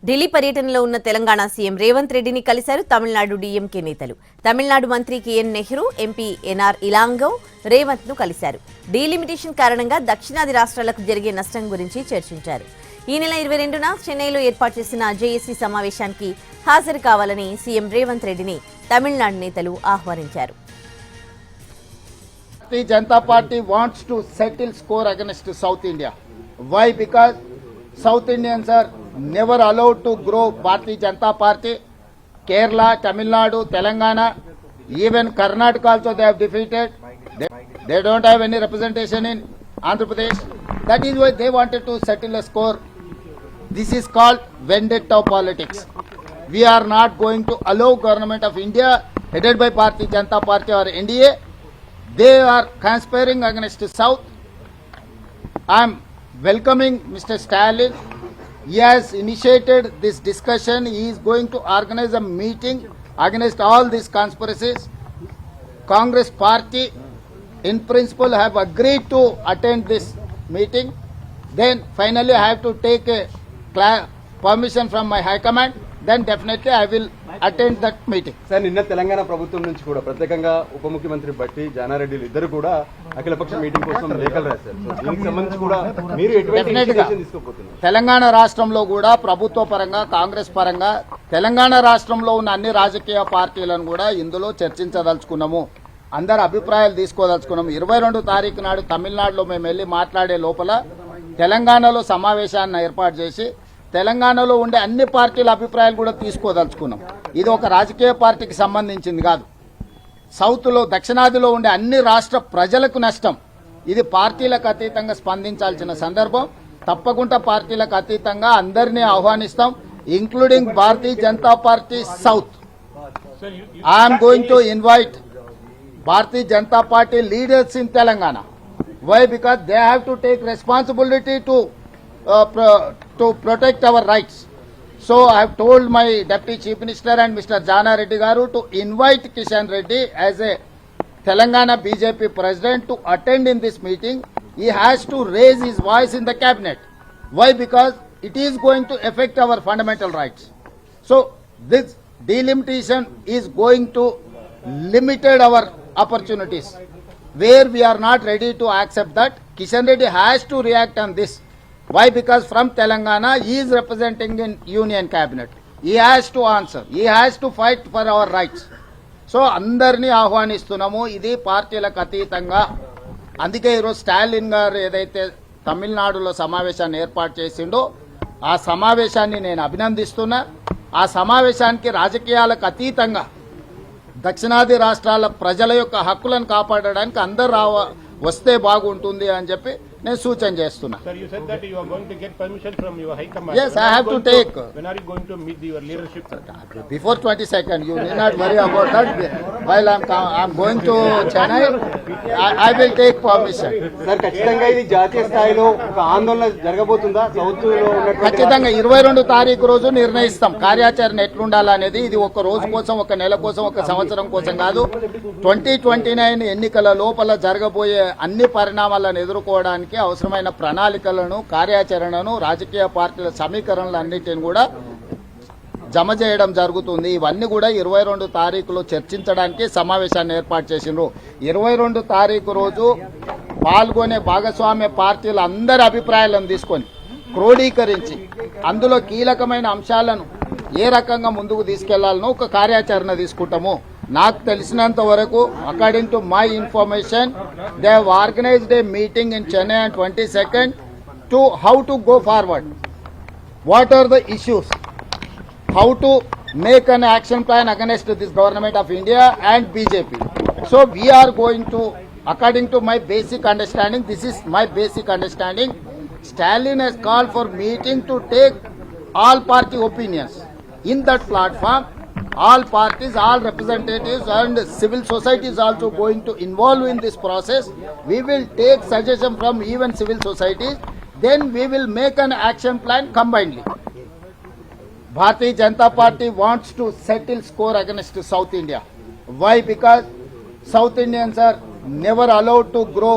ఢిల్లీ పర్యటనలో ఉన్న తెలంగాణ సీఎం రేవంత్ రెడ్డిని కలిశారు తమిళనాడు డీఎంకే నేతలు. తమిళనాడు మంత్రి K N Nehru, MP N R Ilango Revanth ను కలిశారు. డీలిమిటేషన్ కారణంగా దక్షిణాది రాష్ట్రాలకు జరిగే నష్టం గురించి చర్చించారు. ఈ నెల 22న చెన్నైలో ఏర్పాటు చేసిన జేఏసీ సమావేశానికి హాజరు కావాలని సీఎం రేవంత్ రెడ్డిని తమిళనాడు నేతలు ఆహ్వానించారు. Bharatiya Janata Party wants to settle score against South India. Why? Because South Indians are never allowed to grow Bharatiya Janata Party. Kerala, Tamil Nadu, Telangana, even Karnataka also they have defeated. They don't have any representation in Andhra Pradesh. That is why they wanted to settle a score. This is called vendetta politics. We are not going to allow government of India headed by Bharatiya Janata Party or NDA. They are conspiring against the South. I am welcoming Mr. Stalin. He has initiated this discussion. He is going to organize a meeting against all these conspiracies. Congress party in principle have agreed to attend this meeting. Then finally I have to take a permission from my high command. Then definitely I will attend that meeting. Sir, నిన్న తెలంగాణ ప్రభుత్వం నుంచి కూడా ప్రత్యేకంగా ఉప ముఖ్యమంత్రి బట్టి జానారెడ్డి ఇద్దరు కూడా అఖిలపక్ష మీటింగ్ కోసం లేఖలు రాశారు. దీనికి సంబంధించి కూడా మీరు ఎటువంటి డిసిషన్ తీసుకోబోతున్నారు? తెలంగాణ రాష్ట్రంలో కూడా ప్రభుత్వ పరంగా కాంగ్రెస్ పరంగా తెలంగాణ రాష్ట్రంలో ఉన్న అన్ని రాజకీయ పార్టీలను కూడా ఇందులో చర్చించదలుచుకున్నాము. అందరు అభిప్రాయాలు తీసుకోదలుచుకున్నాము. 22 తారీఖు నాడు తమిళనాడులో మేము వెళ్ళి మాట్లాడే లోపల తెలంగాణలో సమావేశాన్ని ఏర్పాటు చేసి తెలంగాణలో ఉండే అన్ని పార్టీల అభిప్రాయాలు కూడా తీసుకోదలుచుకున్నాం. ఇది ఒక రాజకీయ పార్టీకి సంబంధించింది కాదు. సౌత్లో దక్షిణాదిలో ఉండే అన్ని రాష్ట్ర ప్రజలకు నష్టం. ఇది పార్టీలకు అతీతంగా స్పందించాల్సిన సందర్భం. తప్పకుండా పార్టీలకు అతీతంగా అందరినీ ఆహ్వానిస్తాం, including Bharatiya Janata Party south. I'm going to invite Bharatiya Janata Party leaders in Telangana. Why? Because they have to take responsibility to protect our rights. So I have told my Deputy Chief Minister and Mr. Jana Reddy Garu to invite Kishan Reddy as a Telangana BJP President to attend in this meeting. He has to raise his voice in the cabinet. Why? Because it is going to affect our fundamental rights. So this delimitation is going to limit our opportunities. Where we are not ready to accept that, Kishan Reddy has to react on this. Why? Because from Telangana he is representing in union cabinet. He has to answer. He has to fight for our rights. So అందరినీ ఆహ్వానిస్తున్నాము. ఇది పార్టీలకు అతీతంగా. అందుకే ఈరోజు స్టాలిన్ గారు ఏదైతే తమిళనాడులో సమావేశాన్ని ఏర్పాటు చేసిండో ఆ సమావేశాన్ని నేను అభినందిస్తున్నా. ఆ సమావేశానికి రాజకీయాలకు అతీతంగా దక్షిణాది రాష్ట్రాల ప్రజల యొక్క హక్కులను కాపాడడానికి అందరూ వస్తే బాగుంటుంది అని చెప్పి నేను సూచన చేస్తున్నా. Sir, you said that you are going to get permission from your high command. Yes, I have to take. When are you going to meet your leadership? Before 22nd, you need not worry about that. While I'm going to Chennai, I will take permission. Sir, ఖచ్చితంగా ఇది జాతీయ స్థాయిలో ఒక ఆందోళన జరగబోతుందా? South లో ఉన్నటువంటి ఖచ్చితంగా 22 తారీఖు రోజు నిర్ణయిస్తాం కార్యాచరణ ఎట్లుండాలనేది. ఇది ఒక రోజు కోసం, ఒక నెల కోసం, ఒక సంవత్సరం కోసం కాదు. 2029 ఎన్నికల లోపల జరగబోయే అన్ని పరిణామాలను ఎదుర్కోవడానికి అవసరమైన ప్రణాళికలను, కార్యాచరణను, రాజకీయ పార్టీల సమీకరణలు అన్నిటిని కూడా జమ చేయడం జరుగుతుంది. ఇవన్నీ కూడా 22 తారీఖులో చర్చించడానికి సమావేశాన్ని ఏర్పాటు చేసిండ్రు. 22 తారీఖు రోజు పాల్గొనే భాగస్వామ్య పార్టీల అందరి అభిప్రాయాలను తీసుకొని క్రోడీకరించి అందులో కీలకమైన అంశాలను ఏ రకంగా ముందుకు తీసుకెళ్లాలనో ఒక కార్యాచరణ తీసుకుంటాము. నాకు తెలిసినంత వరకు, according to my information, they have organised A meeting in Chennai on 22nd to how to go forward, what are the issues, how to make an action plan against this government of India and BJP. So we are going to, according to my basic understanding, this is my basic understanding, Stalin has called for meeting to take all party opinions. In that platform, all parties, all representatives and civil society is also going to involve in this process. We will take suggestion from even civil societies. Then we will make an action plan combinedly. Bharatiya Janata Party wants to settle score against South India. Why? Because South Indians are never allowed to grow.